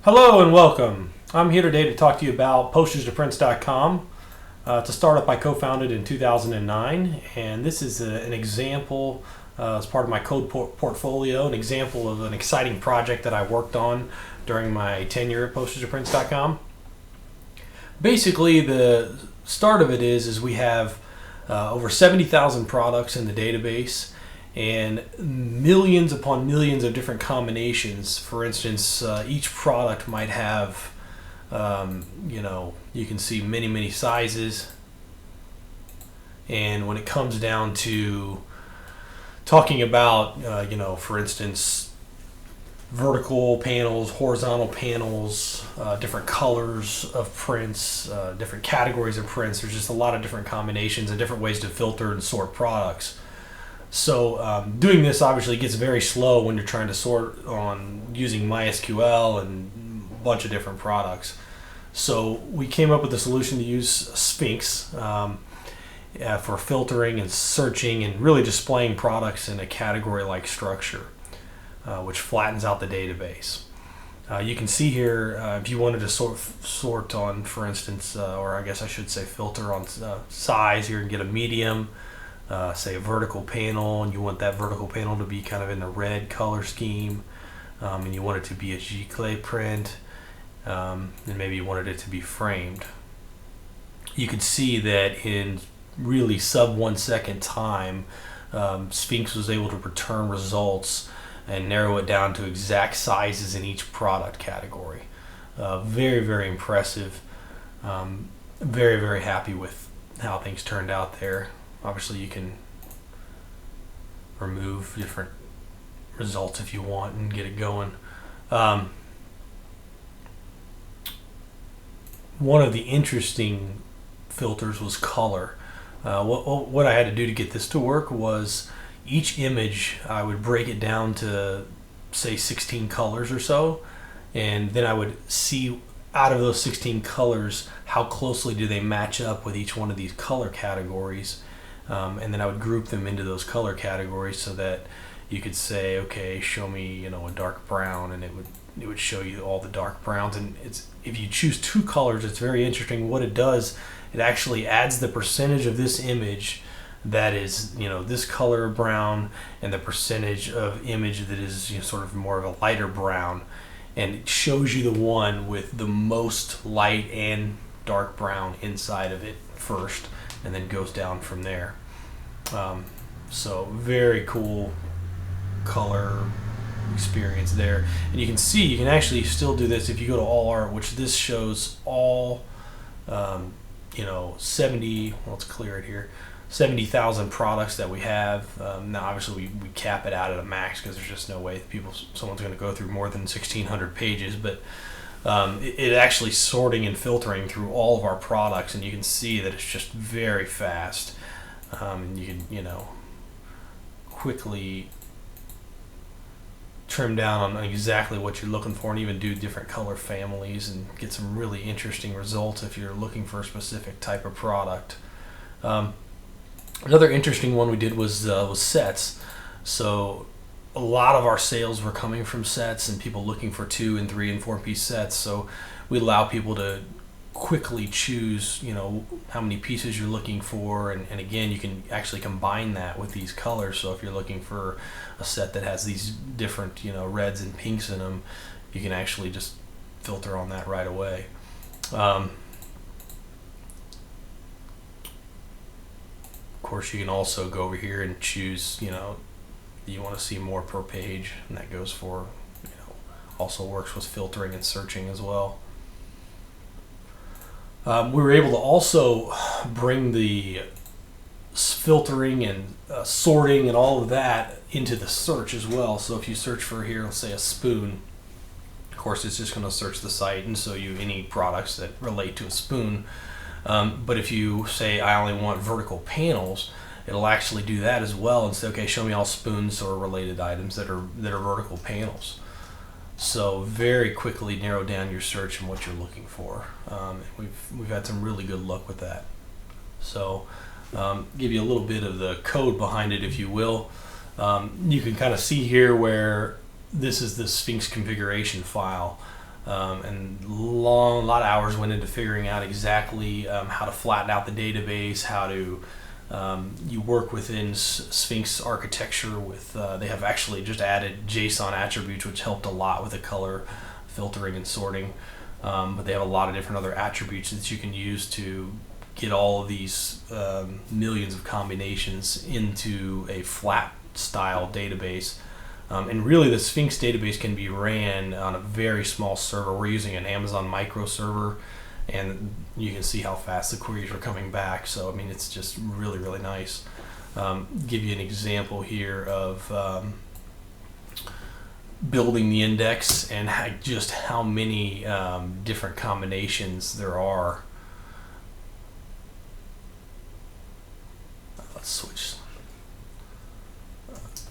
Hello and welcome. I'm here today to talk to you about PostageToPrints.com. It's a startup I co-founded in 2009, and this is an example as part of my code portfolio, an example of an exciting project that I worked on during my tenure at PostageToPrints.com. Basically, the start of it is we have over 70,000 products in the database, and millions upon millions of different combinations. For instance, each product might have, you can see many sizes. And when it comes down to talking about, for instance, vertical panels, horizontal panels, different colors of prints, different categories of prints, there's just a lot of different combinations and different ways to filter and sort products. So doing this obviously gets very slow when you're trying to sort on using MySQL and a bunch of different products. So we came up with a solution to use Sphinx for filtering and searching and really displaying products in a category-like structure, which flattens out the database. You can see here if you wanted to sort on, for instance, or I guess I should say filter on size, you can get a medium. Say a vertical panel, and you want that vertical panel to be kind of in the red color scheme, and you want it to be a giclée print, and maybe you wanted it to be framed. You could see that in really sub 1 second time, Sphinx was able to return results and narrow it down to exact sizes in each product category. Very impressive. Very happy with how things turned out there. Obviously, you can remove different results if you want and get it going. One of the interesting filters was color. What I had to do to get this to work was each image, I would break it down to, say, 16 colors or so, and then I would see out of those 16 colors, how closely do they match up with each one of these color categories. And then I would group them into those color categories so that you could say, okay, show me, a dark brown, and it would show you all the dark browns. And if you choose two colors, it's very interesting. What it does, it actually adds the percentage of this image that is, this color brown, and the percentage of image that is, sort of more of a lighter brown, and it shows you the one with the most light and dark brown inside of it first, and then goes down from there. So very cool color experience there. And you can see, you can actually still do this if you go to all art, which this shows all 70, let's clear it here, 70,000 products that we have. Now obviously we cap it out at a max because there's just no way someone's going to go through more than 1,600 pages, but it actually sorting and filtering through all of our products, and you can see that it's just very fast. You can, quickly trim down on exactly what you're looking for, and even do different color families and get some really interesting results if you're looking for a specific type of product. Another interesting one we did was sets. So a lot of our sales were coming from sets and people looking for 2 and 3 and 4 piece sets. So we allow people to quickly choose, how many pieces you're looking for. And again, you can actually combine that with these colors. So if you're looking for a set that has these different, reds and pinks in them, you can actually just filter on that right away. Of course, you can also go over here and choose, you want to see more per page, and that goes for, also works with filtering and searching as well. We were able to also bring the filtering and sorting and all of that into the search as well. So if you search for here, let's say a spoon, of course it's just going to search the site and show you any products that relate to a spoon. But if you say I only want vertical panels, it'll actually do that as well and say, okay, show me all spoons or related items that are vertical panels. So very quickly narrow down your search and what you're looking for. We've had some really good luck with that. So give you a little bit of the code behind it, if you will. You can kind of see here where this is the Sphinx configuration file. and a lot of hours went into figuring out exactly how to flatten out the database, how to you work within Sphinx architecture with they have actually just added JSON attributes, which helped a lot with the color filtering and sorting, but they have a lot of different other attributes that you can use to get all of these millions of combinations into a flat style database. And really the Sphinx database can be ran on a very small server. We're using an Amazon micro server, and you can see how fast the queries are coming back. So I mean, it's just really, really nice. Give you an example here of building the index and just how many different combinations there are. Let's switch. Let's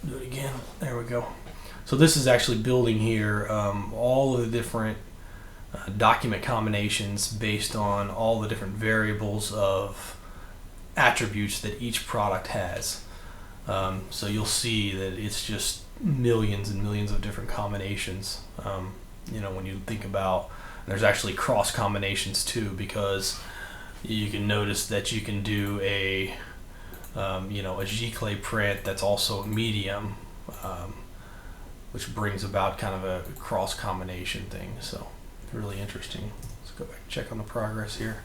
do it again. There we go. So this is actually building here all of the different document combinations based on all the different variables of attributes that each product has. So you'll see that it's just millions and millions of different combinations. When you think about, there's actually cross combinations too, because you can notice that you can do a G-clay print that's also medium, which brings about kind of a cross combination thing. So really interesting. Let's go back and check on the progress here.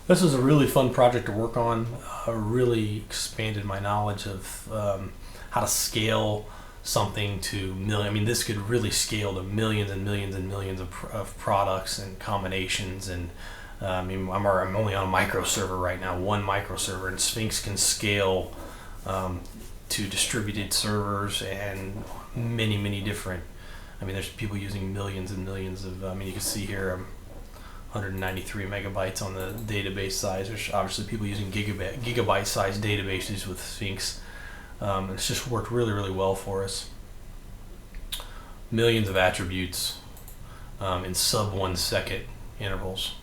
This was a really fun project to work on. Really expanded my knowledge of how to scale something to million. I mean, this could really scale to millions and millions and millions of products and combinations. And I'm only on a micro server right now, one micro server, and Sphinx can scale to distributed servers and many, many different. I mean, there's people using millions and millions of. You can see here. 193 megabytes on the database size. There's obviously people using gigabyte size databases with Sphinx. It's just worked really, really well for us. Millions of attributes in sub 1 second intervals.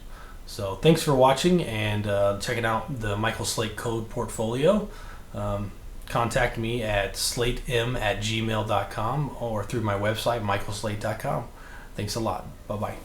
So thanks for watching and checking out the Michael Slate code portfolio. Contact me at slatem@gmail.com or through my website, michaelslate.com. Thanks a lot. Bye-bye.